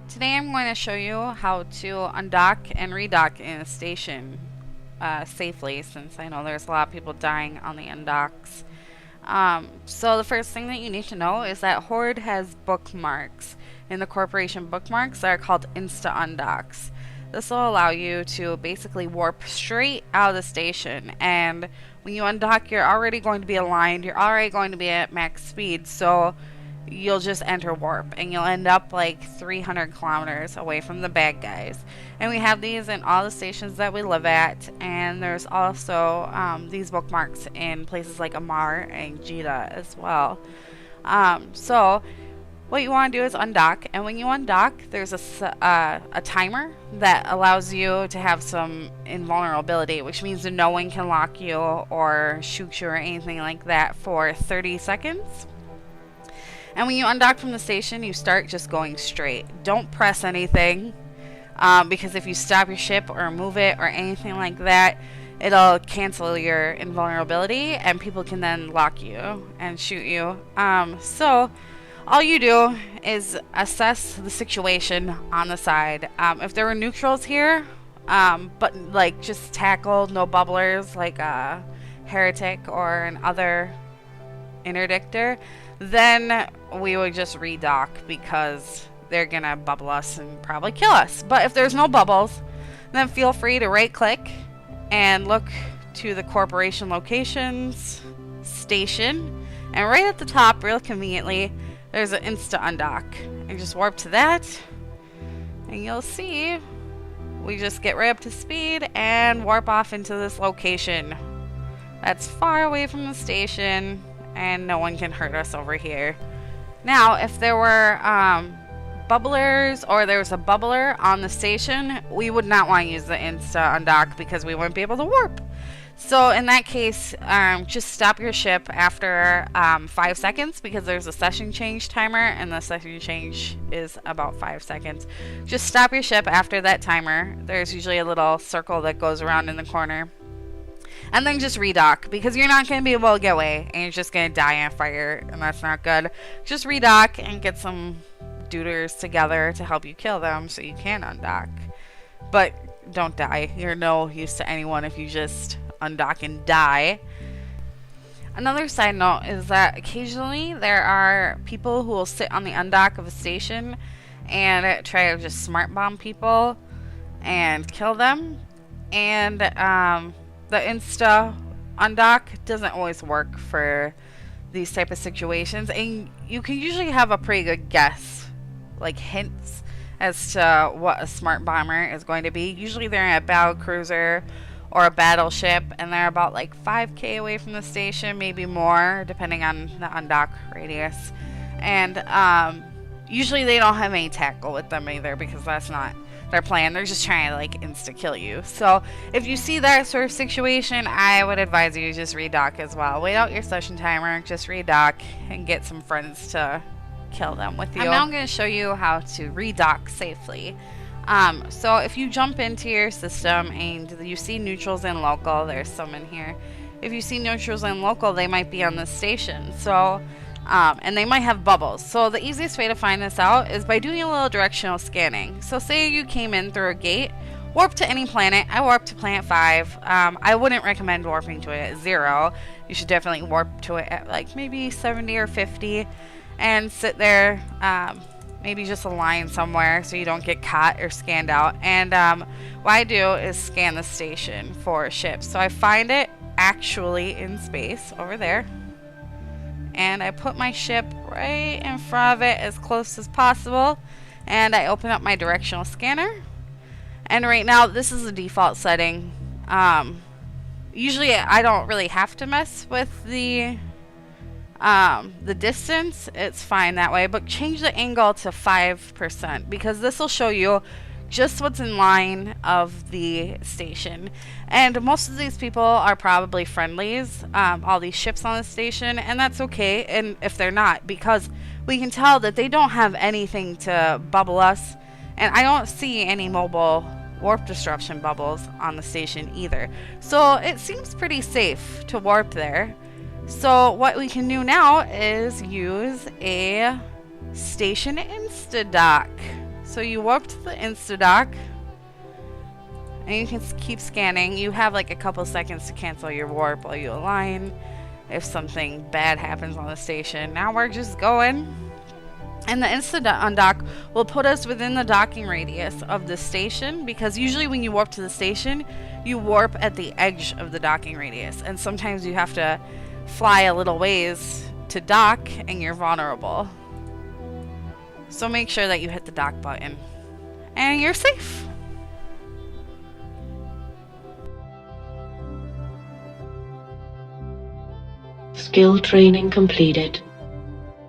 Today I'm going to show you how to undock and redock in a station safely, since I know there's a lot of people dying on the undocks. So the first thing that you need to know is that Horde has bookmarks in the corporation bookmarks that are called insta undocks. This will allow you to basically warp straight out of the station, and when you undock you're already going to be aligned, you're already going to be at max speed, so you'll just enter warp and you'll end up like 300 kilometers away from the bad guys. And we have these in all the stations that we live at, and there's also these bookmarks in places like Amar and Jita as well. So what you want to do is undock, and when you undock there's a timer that allows you to have some invulnerability, which means that no one can lock you or shoot you or anything like that for 30 seconds. And when you undock from the station, you start just going straight. Don't press anything, because if you stop your ship or move it or anything like that, it'll cancel your invulnerability and people can then lock you and shoot you. So all you do is assess the situation on the side. If there were neutrals here, but like just tackle, no bubblers like a heretic or an other interdictor, then we would just redock because they're gonna bubble us and probably kill us. But if there's no bubbles, then feel free to right click and look to the corporation locations station, and right at the top, real conveniently, there's an insta undock, and just warp to that and you'll see we just get right up to speed and warp off into this location that's far away from the station, and no one can hurt us over here. Now, if there were bubblers or there was a bubbler on the station, we would not want to use the insta undock because we wouldn't be able to warp. So in that case, just stop your ship after 5 seconds, because there's a session change timer and the session change is about 5 seconds. Just stop your ship after that timer. There's usually a little circle that goes around in the corner. And then just redock, because you're not going to be able to get away and you're just going to die in a fire, and that's not good. Just redock and get some duders together to help you kill them so you can undock. But don't die. You're no use to anyone if you just undock and die. Another side note is that occasionally there are people who will sit on the undock of a station and try to just smart bomb people and kill them. And the insta undock doesn't always work for these type of situations, and you can usually have a pretty good guess, like hints as to what a smart bomber is going to be. Usually they're in a battle cruiser or a battleship, and they're about like 5k away from the station, maybe more depending on the undock radius. And usually they don't have any tackle with them either, because that's not their plan. They're just trying to like insta kill you. So if you see that sort of situation, I would advise you to just redock as well. Wait out your session timer, just redock and get some friends to kill them with you. I'm now going to show you how to redock safely. So if you jump into your system and you see neutrals and local, there's some in here. If you see neutrals and local, they might be on the station. So and they might have bubbles. So the easiest way to find this out is by doing a little directional scanning. So say you came in through a gate, warp to any planet. I warped to planet 5. I wouldn't recommend warping to it at 0. You should definitely warp to it at like maybe 70 or 50 and sit there, maybe just a line somewhere so you don't get caught or scanned out. And what I do is scan the station for ships. So I find it actually in space over there, and I put my ship right in front of it as close as possible, and I open up my directional scanner. And right now this is the default setting. Usually I don't really have to mess with the distance. It's fine that way, but change the angle to 5%, because this will show you just what's in line of the station. And most of these people are probably friendlies, all these ships on the station, and that's okay. And if they're not, because we can tell that they don't have anything to bubble us, and I don't see any mobile warp disruption bubbles on the station either. So it seems pretty safe to warp there. So what we can do now is use a station insta-dock. So you warp to the insta-dock, and you can keep scanning. You have like a couple seconds to cancel your warp while you align if something bad happens on the station. Now we're just going. And the insta-undock will put us within the docking radius of the station, because usually when you warp to the station, you warp at the edge of the docking radius. And sometimes you have to fly a little ways to dock, and you're vulnerable. So make sure that you hit the dock button, and you're safe. Skill training completed.